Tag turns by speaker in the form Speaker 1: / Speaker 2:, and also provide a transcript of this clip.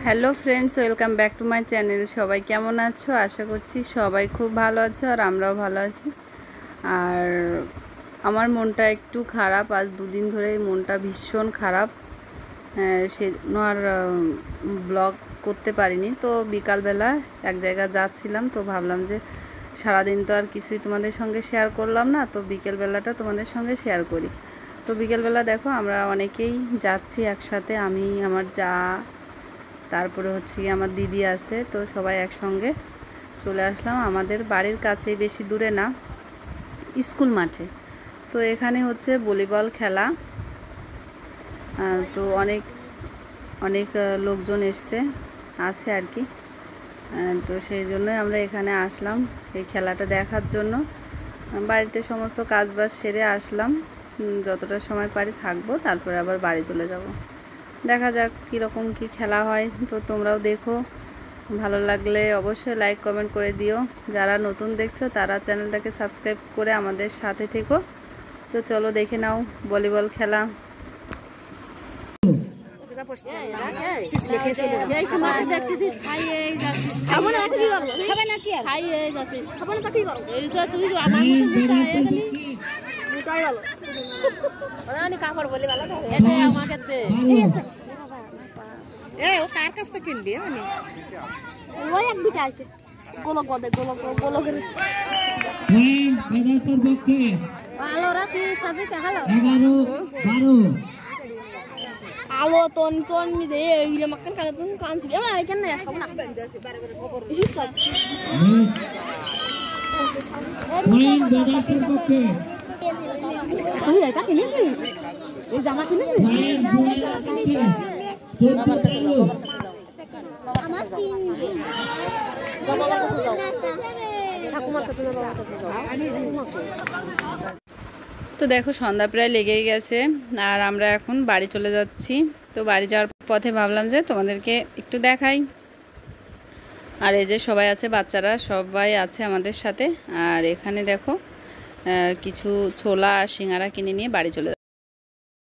Speaker 1: Hello friends, welcome back to my channel. সবাই কেমন আছো? আশা করছি সবাই খুব ভালো আছো আর আমরাও ভালো আছি। আর আমার মনটা একটু খারাপ, আজ দুদিন ধরে মনটা ভীষণ খারাপ। সেজন্য আর ব্লগ করতে পারিনি। তো বিকালবেলা এক জায়গায় যাচ্ছিলাম, তো ভাবলাম যে সারাদিন তো আর কিছুই তোমাদের সঙ্গে শেয়ার করলাম না, তো বিকেলবেলাটা তোমাদের সঙ্গে শেয়ার করি। তো বিকেলবেলা দেখো আমরা অনেকেই যাচ্ছি একসাথে, আমি, আমার যা, তারপরে হচ্ছে কি আমার দিদি আছে, তো সবাই একসঙ্গে চলে আসলাম আমাদের বাড়ির কাছেই, বেশি দূরে না, স্কুল মাঠে। তো এখানে হচ্ছে ভলিবল খেলা, তো অনেক অনেক লোকজন আছে আর কি। তো সেই জন্যই আমরা এখানে আসলাম এই খেলাটা দেখার জন্য। বাড়িতে সমস্ত কাজবাজ সেরে আসলাম, যতটা সময় পারি থাকবো, তারপরে আবার বাড়ি চলে যাব। দেখা যাক কীরকম কি খেলা হয়। তো তোমরাও দেখো, ভালো লাগলে অবশ্যই লাইক কমেন্ট করে দিও। যারা নতুন দেখছো তারা চ্যানেলটাকে সাবস্ক্রাইব করে আমাদের সাথে থেকো। তো চলো দেখে নাও ভলিবল খেলা।
Speaker 2: কাপড় বলে ভালো থাকে আমাকে ও কার কাছ থেকে কিনলি মানে ওই এক বিটা আছে গোলক বদে গোলক গোলকের
Speaker 3: মেদাসের পক্ষে
Speaker 2: ভালো রাতি সাজেছে হ্যালো
Speaker 3: 11 12
Speaker 2: আলো তন তন মি দে এই মাখন কালে তন কানছি এ কেন না সব না
Speaker 3: পয়েন্ট মেদাসের পক্ষে
Speaker 2: ওই এটা কিনে এই জামা কিনে
Speaker 3: পয়েন্ট মেদাসের পক্ষে 14
Speaker 2: আমার তিন গে ঠাকুমার কাছে না বাবার কাছে যাও।
Speaker 1: তো দেখো সন্ধ্যা প্রায় লেগেই গেছে আর আমরা এখন বাড়ি চলে যাচ্ছি। তো বাড়ি যাওয়ার পথে ভাবলাম যে তোমাদেরকে একটু দেখাই। আর এই যে সবাই আছে, বাচ্চারা সবাই আছে আমাদের সাথে। আর এখানে দেখো কিছু ছোলা আর সিঙ্গারা কিনে নিয়ে বাড়ি চলে